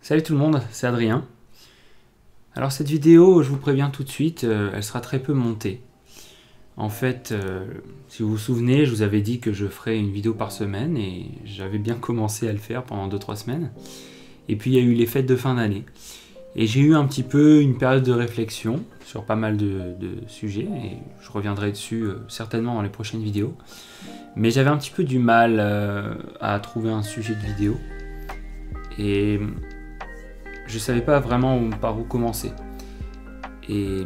Salut tout le monde, c'est Adrien. Alors cette vidéo, je vous préviens tout de suite, elle sera très peu montée. En fait, si vous vous souvenez, je vous avais dit que je ferais une vidéo par semaine et j'avais bien commencé à le faire pendant 2-3 semaines. Et puis il y a eu les fêtes de fin d'année. Et j'ai eu un petit peu une période de réflexion sur pas mal de sujets et je reviendrai dessus certainement dans les prochaines vidéos. Mais j'avais un petit peu du mal à trouver un sujet de vidéo. Et je savais pas vraiment par où commencer. Et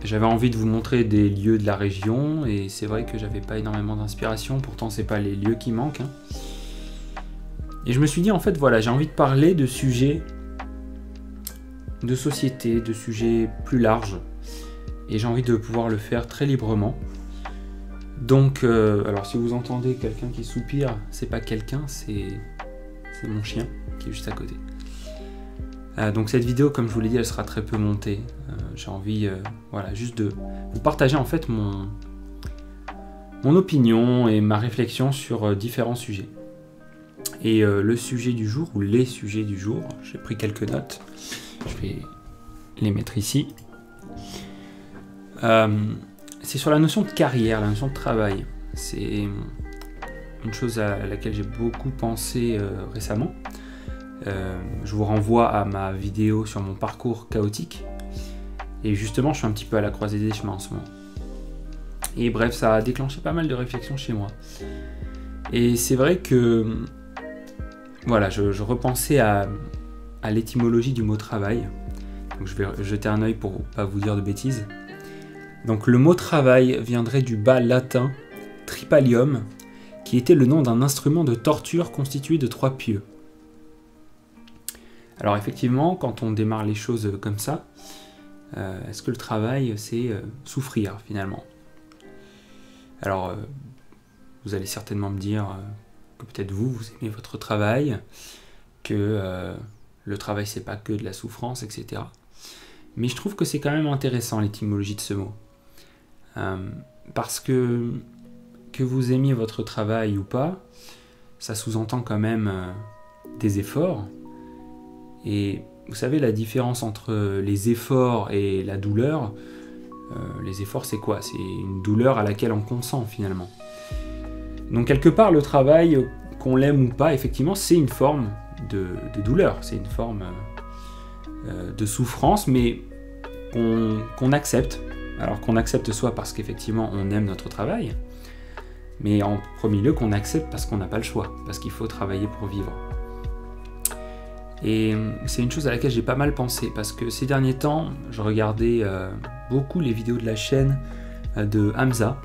j'avais envie de vous montrer des lieux de la région et c'est vrai que j'avais pas énormément d'inspiration, pourtant c'est pas les lieux qui manquent. Et je me suis dit en fait voilà, j'ai envie de parler de sujets de société, de sujets plus larges et j'ai envie de pouvoir le faire très librement. Donc alors si vous entendez quelqu'un qui soupire, c'est pas quelqu'un, c'est mon chien qui est juste à côté. Donc cette vidéo, comme je vous l'ai dit, elle sera très peu montée. J'ai envie voilà, juste de vous partager en fait mon opinion et ma réflexion sur différents sujets. Et le sujet du jour, ou les sujets du jour, j'ai pris quelques notes, je vais les mettre ici. C'est sur la notion de carrière, la notion de travail. C'est une chose à laquelle j'ai beaucoup pensé récemment. Je vous renvoie à ma vidéo sur mon parcours chaotique. Et justement, je suis un petit peu à la croisée des chemins en ce moment. Et bref, ça a déclenché pas mal de réflexions chez moi. Et c'est vrai que voilà, je repensais à l'étymologie du mot travail. Donc je vais jeter un œil pour pas vous dire de bêtises. Donc le mot travail viendrait du bas latin tripalium, qui était le nom d'un instrument de torture constitué de 3 pieux. Alors effectivement, quand on démarre les choses comme ça, est-ce que le travail, c'est souffrir finalement? Alors, vous allez certainement me dire que peut-être vous aimez votre travail, que le travail, c'est pas que de la souffrance, etc. Mais je trouve que c'est quand même intéressant l'étymologie de ce mot. Parce que vous aimiez votre travail ou pas, ça sous-entend quand même des efforts. Et vous savez, la différence entre les efforts et la douleur, les efforts c'est quoi? C'est une douleur à laquelle on consent finalement. Donc quelque part, le travail, qu'on l'aime ou pas, effectivement, c'est une forme de douleur, c'est une forme de souffrance, mais qu'on accepte. Alors qu'on accepte soit parce qu'effectivement on aime notre travail, mais en premier lieu qu'on accepte parce qu'on n'a pas le choix, parce qu'il faut travailler pour vivre. Et c'est une chose à laquelle j'ai pas mal pensé, parce que ces derniers temps, je regardais beaucoup les vidéos de la chaîne de Hamza.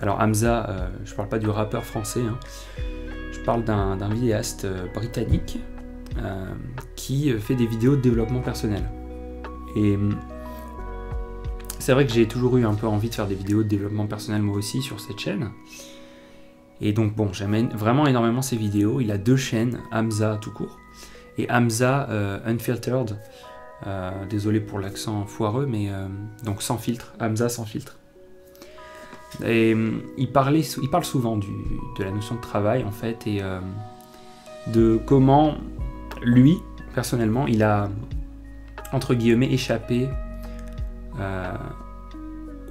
Alors Hamza, je parle pas du rappeur français, hein. Je parle d'un vidéaste britannique qui fait des vidéos de développement personnel. Et c'est vrai que j'ai toujours eu un peu envie de faire des vidéos de développement personnel moi aussi sur cette chaîne. Et donc bon, j'aime vraiment énormément ces vidéos. Il a 2 chaînes, Hamza tout court, et Hamza Unfiltered, désolé pour l'accent foireux, mais donc sans filtre, Hamza sans filtre. Et il parle souvent de la notion de travail en fait, et de comment lui, personnellement, il a, entre guillemets, échappé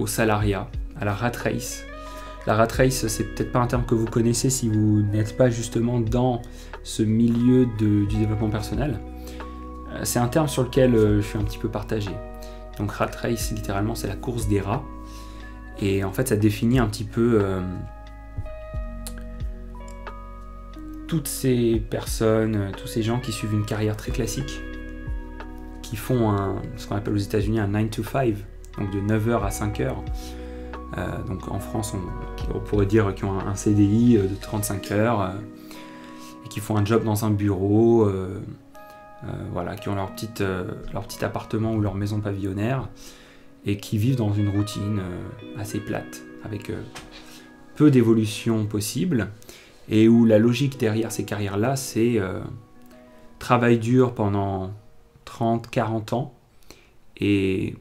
au salariat, à la rat race. La rat race, c'est peut-être pas un terme que vous connaissez si vous n'êtes pas justement dans ce milieu du développement personnel. C'est un terme sur lequel je suis un petit peu partagé. Donc rat race, littéralement, c'est la course des rats. Et en fait, ça définit un petit peu toutes ces personnes, tous ces gens qui suivent une carrière très classique, qui font ce qu'on appelle aux États-Unis un 9 to 5, donc de 9h à 5h. Donc en France, on pourrait dire qu'ils ont un CDI de 35 heures et qui font un job dans un bureau, voilà, qui ont leur petit appartement ou leur maison pavillonnaire et qui vivent dans une routine assez plate, avec peu d'évolution possible, et où la logique derrière ces carrières-là, c'est travail dur pendant 30-40 ans, et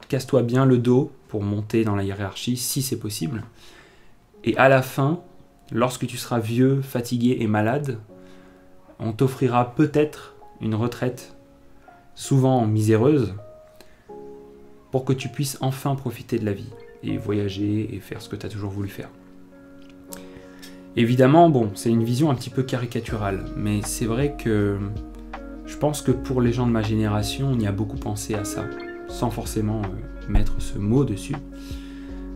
casse-toi bien le dos pour monter dans la hiérarchie, si c'est possible, et à la fin, lorsque tu seras vieux, fatigué et malade, on t'offrira peut-être une retraite, souvent miséreuse, pour que tu puisses enfin profiter de la vie, et voyager, et faire ce que tu as toujours voulu faire. Évidemment, bon, c'est une vision un petit peu caricaturale, mais c'est vrai que je pense que pour les gens de ma génération, on y a beaucoup pensé à ça, sans forcément mettre ce mot dessus.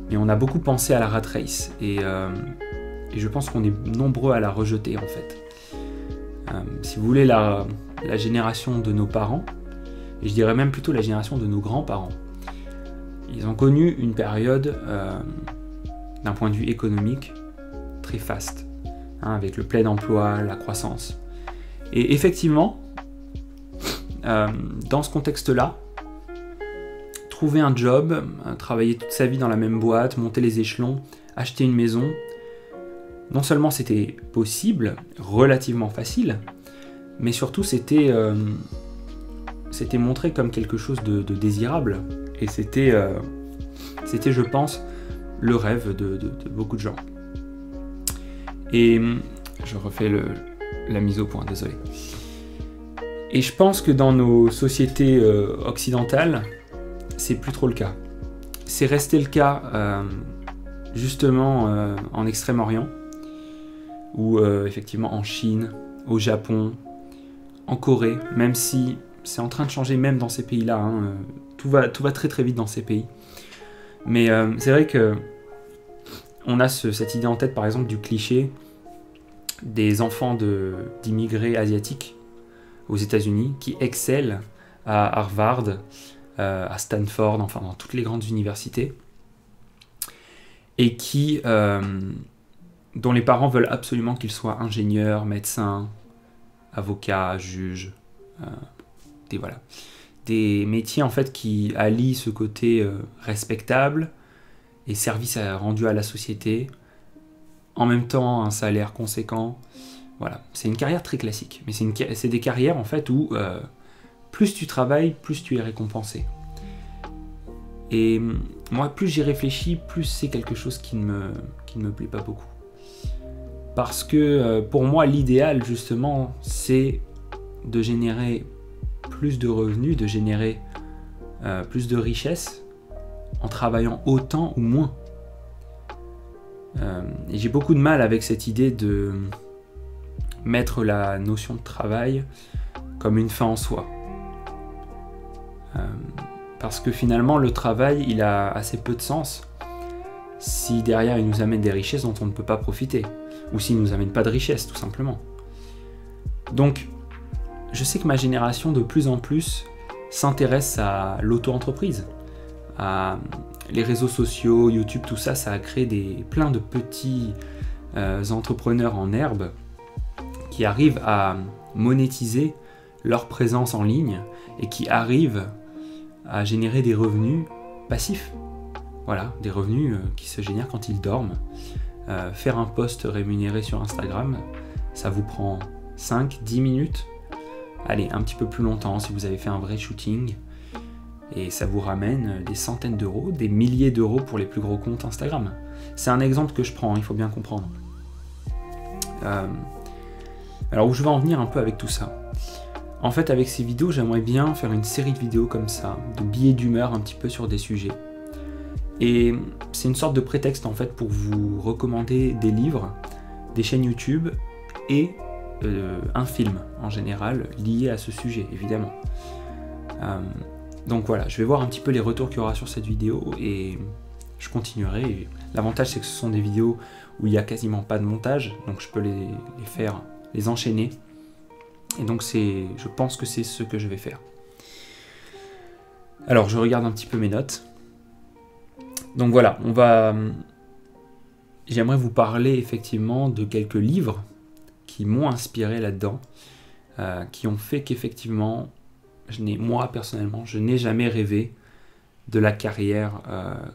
Mais on a beaucoup pensé à la rat race, et je pense qu'on est nombreux à la rejeter en fait. Si vous voulez, la génération de nos parents, et je dirais même plutôt la génération de nos grands-parents, ils ont connu une période, d'un point de vue économique, très faste, hein, avec le plein emploi, la croissance. Et effectivement, dans ce contexte-là, trouver un job, travailler toute sa vie dans la même boîte, monter les échelons, acheter une maison, non seulement c'était possible, relativement facile, mais surtout c'était montré comme quelque chose de désirable. Et c'était, je pense, le rêve de beaucoup de gens. Et je refais la mise au point, désolé. Et je pense que dans nos sociétés occidentales, c'est plus trop le cas. C'est resté le cas justement en Extrême-Orient, ou effectivement en Chine, au Japon, en Corée, même si c'est en train de changer même dans ces pays-là. Hein, tout va très très vite dans ces pays. Mais c'est vrai que on a cette idée en tête, par exemple, du cliché des enfants d'immigrés asiatiques aux États-Unis qui excellent à Harvard, à Stanford, enfin dans toutes les grandes universités, et dont les parents veulent absolument qu'ils soient ingénieurs, médecins, avocats, juges, des métiers en fait qui allient ce côté respectable et service rendu à la société, en même temps un salaire conséquent. Voilà, c'est une carrière très classique, mais c'est des carrières en fait où plus tu travailles, plus tu es récompensé. Et moi, plus j'y réfléchis, plus c'est quelque chose qui ne me plaît pas beaucoup. Parce que pour moi, l'idéal justement, c'est de générer plus de revenus, de générer plus de richesse en travaillant autant ou moins. Et j'ai beaucoup de mal avec cette idée de mettre la notion de travail comme une fin en soi. Parce que finalement, le travail, il a assez peu de sens si derrière il nous amène des richesses dont on ne peut pas profiter, ou s'il ne nous amène pas de richesse, tout simplement. Donc, je sais que ma génération, de plus en plus, s'intéresse à l'auto-entreprise, à les réseaux sociaux, YouTube, tout ça, ça a créé plein de petits entrepreneurs en herbe qui arrivent à monétiser leur présence en ligne et qui arrivent à générer des revenus passifs. Voilà, des revenus qui se génèrent quand ils dorment. Faire un post rémunéré sur Instagram, ça vous prend 5-10 minutes. Allez, un petit peu plus longtemps si vous avez fait un vrai shooting. Et ça vous ramène des centaines d'euros, des milliers d'euros pour les plus gros comptes Instagram. C'est un exemple que je prends, il faut bien comprendre. Alors où je vais en venir un peu avec tout ça? En fait, avec ces vidéos, j'aimerais bien faire une série de vidéos comme ça, de billets d'humeur un petit peu sur des sujets. Et c'est une sorte de prétexte en fait pour vous recommander des livres, des chaînes YouTube et un film en général lié à ce sujet, évidemment. Donc voilà, je vais voir un petit peu les retours qu'il y aura sur cette vidéo et je continuerai. Et l'avantage, c'est que ce sont des vidéos où il n'y a quasiment pas de montage, donc je peux les enchaîner. Et donc je pense que c'est ce que je vais faire. Alors je regarde un petit peu mes notes. Donc voilà, j'aimerais vous parler effectivement de quelques livres qui m'ont inspiré là-dedans, qui ont fait qu'effectivement, moi personnellement, je n'ai jamais rêvé de la carrière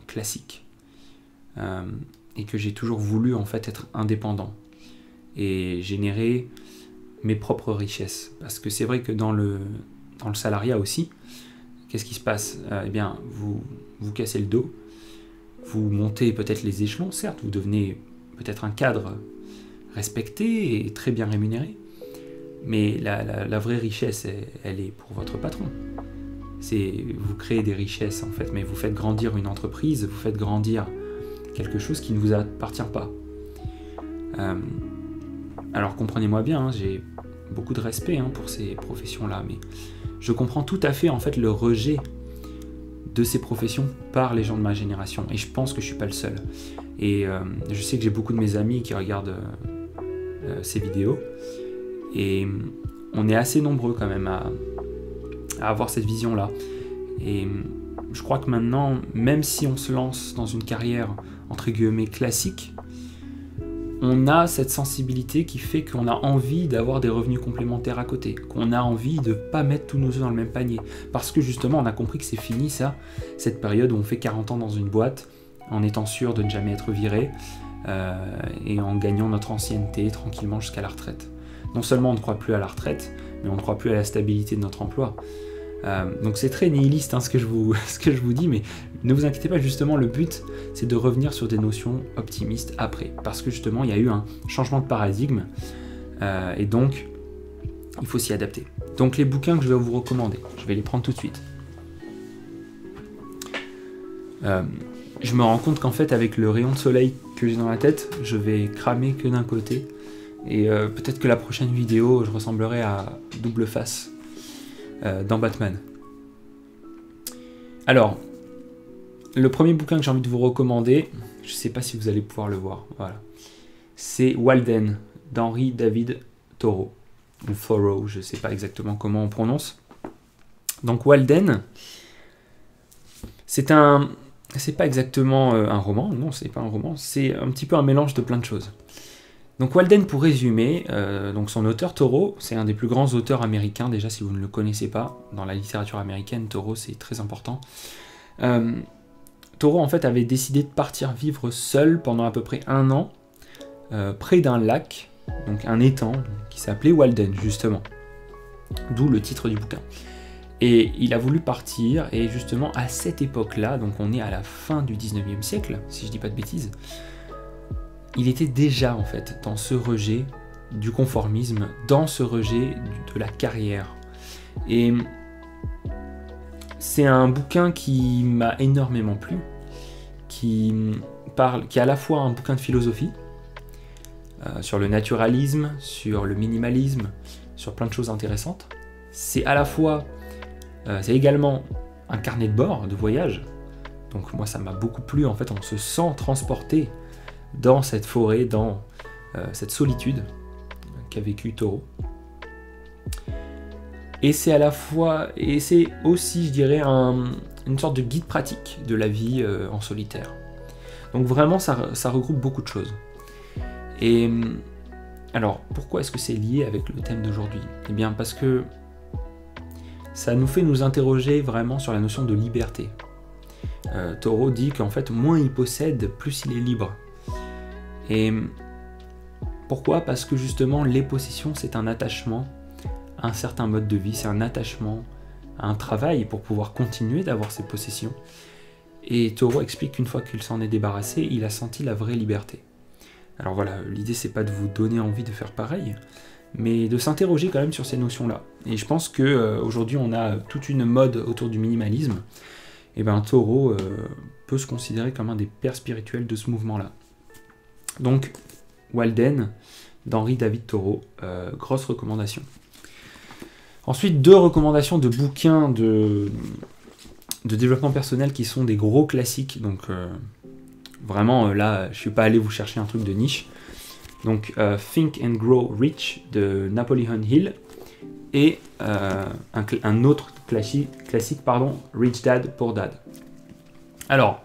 classique. Et que j'ai toujours voulu en fait être indépendant et générer mes propres richesses. Parce que c'est vrai que dans le salariat aussi, qu'est-ce qui se passe? Eh bien, vous cassez le dos, vous montez peut-être les échelons, certes, vous devenez peut-être un cadre respecté et très bien rémunéré, Mais la vraie richesse, elle est pour votre patron. Vous créez des richesses en fait, mais vous faites grandir une entreprise, vous faites grandir quelque chose qui ne vous appartient pas. Alors comprenez-moi bien, hein, j'ai beaucoup de respect pour ces professions-là, mais je comprends tout à fait en fait le rejet de ces professions par les gens de ma génération, et je pense que je suis pas le seul. Et je sais que j'ai beaucoup de mes amis qui regardent ces vidéos, et on est assez nombreux quand même à avoir cette vision-là. Et je crois que maintenant, même si on se lance dans une carrière entre guillemets classique, on a cette sensibilité qui fait qu'on a envie d'avoir des revenus complémentaires à côté, qu'on a envie de ne pas mettre tous nos œufs dans le même panier. Parce que justement, on a compris que c'est fini ça, cette période où on fait 40 ans dans une boîte, en étant sûr de ne jamais être viré, et en gagnant notre ancienneté tranquillement jusqu'à la retraite. Non seulement on ne croit plus à la retraite, mais on ne croit plus à la stabilité de notre emploi. Donc c'est très nihiliste ce que je vous dis, mais ne vous inquiétez pas, justement le but c'est de revenir sur des notions optimistes après, parce que justement il y a eu un changement de paradigme, et donc il faut s'y adapter. Donc les bouquins que je vais vous recommander, je vais les prendre tout de suite. Je me rends compte qu'en fait avec le rayon de soleil que j'ai dans la tête, je vais cramer que d'un côté, et peut-être que la prochaine vidéo je ressemblerai à Double Face dans Batman. Alors, le premier bouquin que j'ai envie de vous recommander, je ne sais pas si vous allez pouvoir le voir, voilà, c'est Walden d'Henry David Thoreau, ou Thoreau, je ne sais pas exactement comment on prononce. Donc Walden, c'est pas exactement un roman, non, c'est pas un roman, c'est un petit peu un mélange de plein de choses. Donc Walden, pour résumer, donc son auteur Thoreau, c'est un des plus grands auteurs américains, déjà si vous ne le connaissez pas, dans la littérature américaine, Thoreau c'est très important. Thoreau en fait avait décidé de partir vivre seul pendant à peu près 1 an, près d'un lac, donc un étang, qui s'appelait Walden justement, d'où le titre du bouquin. Et il a voulu partir, et justement à cette époque-là, donc on est à la fin du 19e siècle, si je dis pas de bêtises, il était déjà en fait dans ce rejet du conformisme, dans ce rejet de la carrière. Et c'est un bouquin qui m'a énormément plu, qui est à la fois un bouquin de philosophie, sur le naturalisme, sur le minimalisme, sur plein de choses intéressantes. C'est à la fois, c'est également un carnet de bord, de voyage. Donc moi ça m'a beaucoup plu, en fait on se sent transporté dans cette forêt, dans cette solitude qu'a vécu Thoreau. Et c'est à la fois, et c'est aussi, je dirais, une sorte de guide pratique de la vie en solitaire. Donc vraiment, ça regroupe beaucoup de choses. Et alors, pourquoi est-ce que c'est lié avec le thème d'aujourd'hui? Eh bien, parce que ça nous fait nous interroger vraiment sur la notion de liberté. Thoreau dit qu'en fait, moins il possède, plus il est libre. Et pourquoi? Parce que justement, les possessions, c'est un attachement à un certain mode de vie, c'est un attachement à un travail pour pouvoir continuer d'avoir ces possessions. Et Thoreau explique qu'une fois qu'il s'en est débarrassé, il a senti la vraie liberté. Alors voilà, l'idée c'est pas de vous donner envie de faire pareil, mais de s'interroger quand même sur ces notions-là. Et je pense qu'aujourd'hui on a toute une mode autour du minimalisme, et bien Thoreau peut se considérer comme un des pères spirituels de ce mouvement-là. Donc, Walden, d'Henry David Thoreau, grosse recommandation. Ensuite, 2 recommandations de bouquins de développement personnel qui sont des gros classiques. Donc, vraiment, là, je ne suis pas allé vous chercher un truc de niche. Donc, Think and Grow Rich de Napoleon Hill et un autre classique, Rich Dad, Poor Dad. Alors,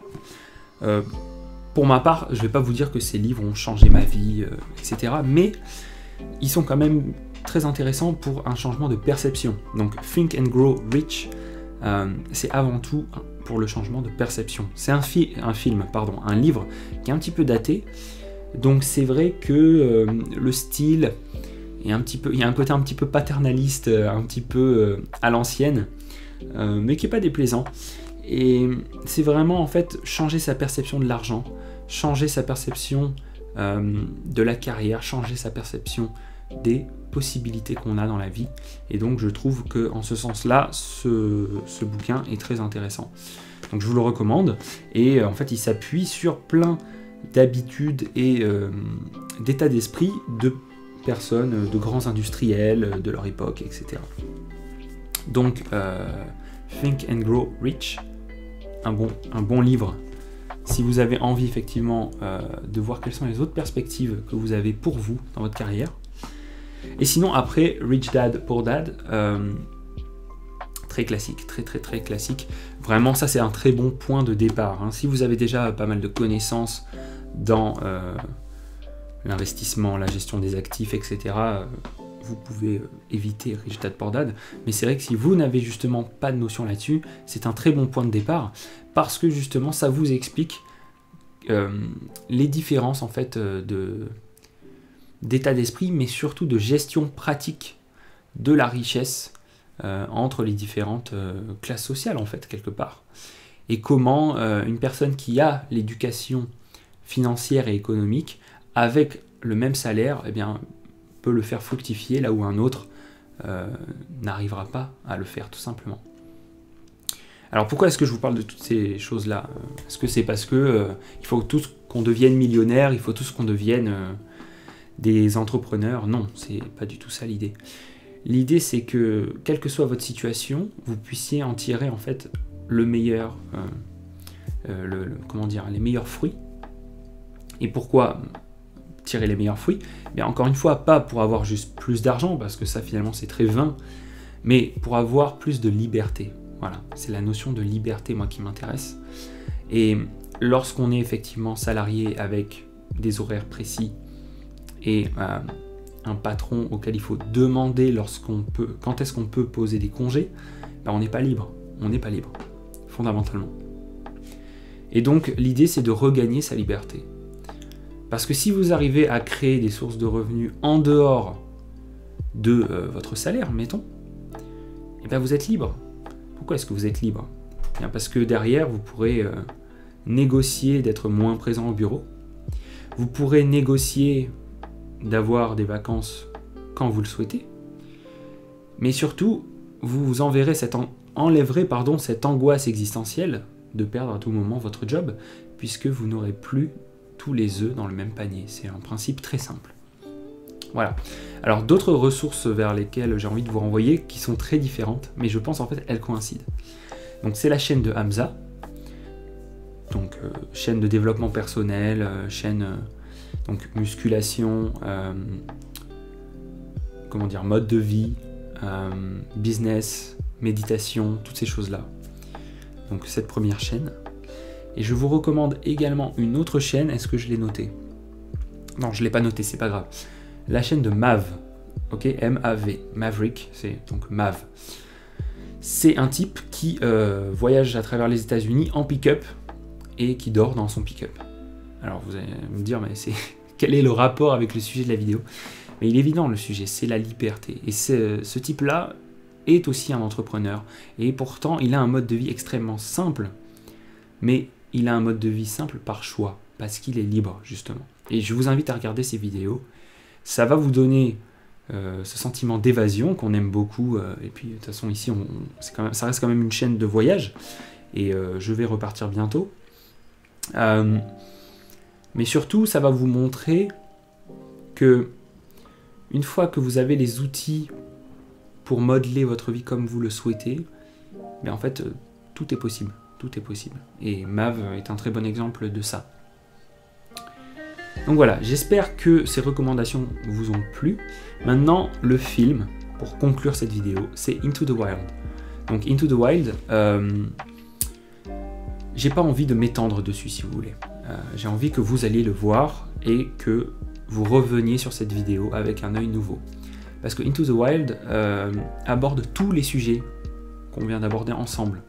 pour ma part, je ne vais pas vous dire que ces livres ont changé ma vie, etc. Mais ils sont quand même très intéressants pour un changement de perception. Donc Think and Grow Rich, c'est avant tout pour le changement de perception. C'est un livre qui est un petit peu daté. Donc c'est vrai que le style est il y a un côté un petit peu paternaliste, un petit peu à l'ancienne, mais qui n'est pas déplaisant. Et c'est vraiment en fait changer sa perception de l'argent, changer sa perception de la carrière, changer sa perception des possibilités qu'on a dans la vie. Et donc je trouve que en ce sens-là, ce bouquin est très intéressant. Donc je vous le recommande. Et en fait, il s'appuie sur plein d'habitudes et d'états d'esprit de personnes, de grands industriels de leur époque, etc. Donc Think and Grow Rich, un bon livre si vous avez envie effectivement de voir quelles sont les autres perspectives que vous avez pour vous dans votre carrière. Et sinon après, Rich Dad Poor Dad, très classique, très classique. Vraiment, ça c'est un très bon point de départ, hein. Si vous avez déjà pas mal de connaissances dans l'investissement, la gestion des actifs, etc., vous pouvez éviter Rich Dad Poor Dad. Mais c'est vrai que si vous n'avez justement pas de notion là-dessus, c'est un très bon point de départ, parce que justement ça vous explique les différences en fait d'état d'esprit, mais surtout de gestion pratique de la richesse entre les différentes classes sociales en fait, quelque part. Et comment une personne qui a l'éducation financière et économique, avec le même salaire, eh bien, peut le faire fructifier là où un autre n'arrivera pas à le faire, tout simplement. Alors pourquoi est-ce que je vous parle de toutes ces choses-là? Est-ce que c'est parce que il faut tous qu'on devienne millionnaire, il faut tous qu'on devienne des entrepreneurs? Non, c'est pas du tout ça l'idée. L'idée c'est que, quelle que soit votre situation, vous puissiez en tirer en fait le meilleur, comment dire, les meilleurs fruits. Et pourquoi tirer les meilleurs fruits? Bien, encore une fois, pas pour avoir juste plus d'argent, parce que ça finalement c'est très vain, mais pour avoir plus de liberté. Voilà, c'est la notion de liberté, moi, qui m'intéresse. Et lorsqu'on est effectivement salarié avec des horaires précis et un patron auquel il faut demander quand est-ce qu'on peut poser des congés, ben on n'est pas libre. On n'est pas libre, fondamentalement. Et donc, l'idée, c'est de regagner sa liberté. Parce que si vous arrivez à créer des sources de revenus en dehors de votre salaire, mettons, et bien vous êtes libre. Pourquoi est-ce que vous êtes libre? Bien parce que derrière, vous pourrez négocier d'être moins présent au bureau. Vous pourrez négocier d'avoir des vacances quand vous le souhaitez. Mais surtout, vous enlèverez cette angoisse existentielle de perdre à tout moment votre job, puisque vous n'aurez plus tous les œufs dans le même panier. C'est un principe très simple. Voilà. Alors d'autres ressources vers lesquelles j'ai envie de vous renvoyer, qui sont très différentes, mais je pense en fait elles coïncident. Donc c'est la chaîne de Hamza, donc chaîne de développement personnel, chaîne donc musculation, comment dire, mode de vie, business, méditation, toutes ces choses-là. Donc cette première chaîne. Et je vous recommande également une autre chaîne. Est-ce que je l'ai notée? Non, je ne l'ai pas notée, c'est pas grave. La chaîne de Mav, ok, M-A-V, Maverick, c'est donc Mav. C'est un type qui voyage à travers les États-Unis en pick-up et qui dort dans son pick-up. Alors vous allez me dire, mais quel est le rapport avec le sujet de la vidéo? Mais il est évident, le sujet, c'est la liberté. Et ce type-là est aussi un entrepreneur. Et pourtant, il a un mode de vie extrêmement simple, mais il a un mode de vie simple par choix, parce qu'il est libre, justement. Et je vous invite à regarder ces vidéos. Ça va vous donner ce sentiment d'évasion qu'on aime beaucoup. Et puis, de toute façon, ici, ça reste quand même une chaîne de voyage. Et je vais repartir bientôt. Mais surtout, ça va vous montrer que une fois que vous avez les outils pour modeler votre vie comme vous le souhaitez, mais en fait, tout est possible. Tout est possible. Et Mav est un très bon exemple de ça. Donc voilà, j'espère que ces recommandations vous ont plu. Maintenant, le film, pour conclure cette vidéo, c'est Into the Wild. Donc Into the Wild, j'ai pas envie de m'étendre dessus si vous voulez. J'ai envie que vous alliez le voir et que vous reveniez sur cette vidéo avec un œil nouveau. Parce que Into the Wild aborde tous les sujets qu'on vient d'aborder ensemble.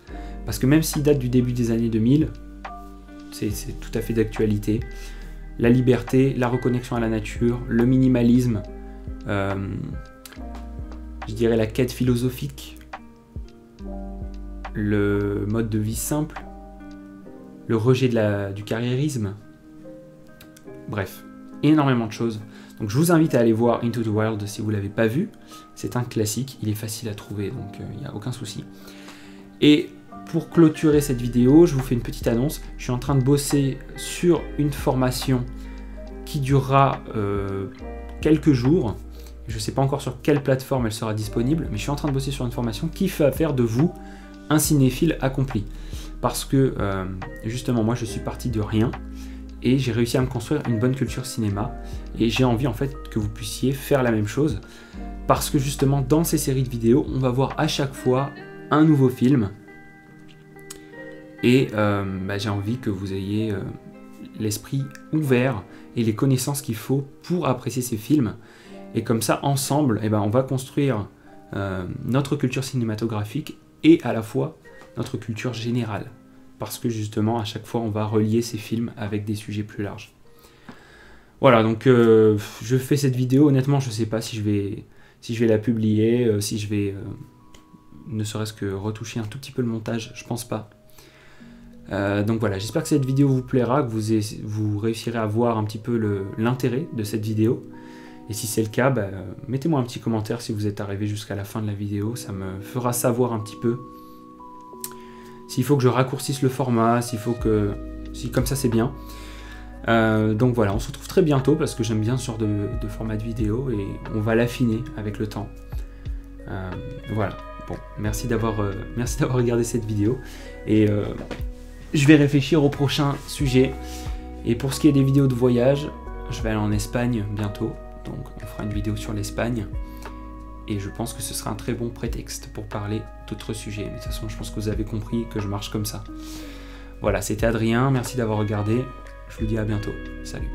Parce que même s'il date du début des années 2000, c'est tout à fait d'actualité. La liberté, la reconnexion à la nature, le minimalisme, je dirais la quête philosophique, le mode de vie simple, le rejet du carriérisme. Bref, énormément de choses. Donc je vous invite à aller voir Into the Wild si vous ne l'avez pas vu. C'est un classique, il est facile à trouver, donc il n'y a aucun souci. Et pour clôturer cette vidéo, je vous fais une petite annonce. Je suis en train de bosser sur une formation qui durera quelques jours. Je ne sais pas encore sur quelle plateforme elle sera disponible, mais je suis en train de bosser sur une formation qui va faire de vous un cinéphile accompli. Parce que justement, moi je suis parti de rien et j'ai réussi à me construire une bonne culture cinéma. Et j'ai envie en fait que vous puissiez faire la même chose. Parce que justement, dans ces séries de vidéos, on va voir à chaque fois un nouveau film. Et j'ai envie que vous ayez l'esprit ouvert et les connaissances qu'il faut pour apprécier ces films. Et comme ça, ensemble, on va construire notre culture cinématographique et à la fois notre culture générale. Parce que justement, à chaque fois, on va relier ces films avec des sujets plus larges. Voilà, donc je fais cette vidéo. Honnêtement, je ne sais pas si je vais la publier, si je vais ne serait-ce que retoucher un tout petit peu le montage. Je pense pas. Donc voilà, j'espère que cette vidéo vous plaira, que vous réussirez à voir un petit peu l'intérêt de cette vidéo. Et si c'est le cas, mettez-moi un petit commentaire si vous êtes arrivé jusqu'à la fin de la vidéo, ça me fera savoir un petit peu s'il faut que je raccourcisse le format, si comme ça c'est bien. Donc voilà, on se retrouve très bientôt parce que j'aime bien ce genre de format de vidéo et on va l'affiner avec le temps. Voilà, bon, merci d'avoir regardé cette vidéo et je vais réfléchir au prochain sujet. Et pour ce qui est des vidéos de voyage, je vais aller en Espagne bientôt. Donc on fera une vidéo sur l'Espagne. Et je pense que ce sera un très bon prétexte pour parler d'autres sujets. Mais de toute façon, je pense que vous avez compris que je marche comme ça. Voilà, c'était Adrien. Merci d'avoir regardé. Je vous dis à bientôt. Salut.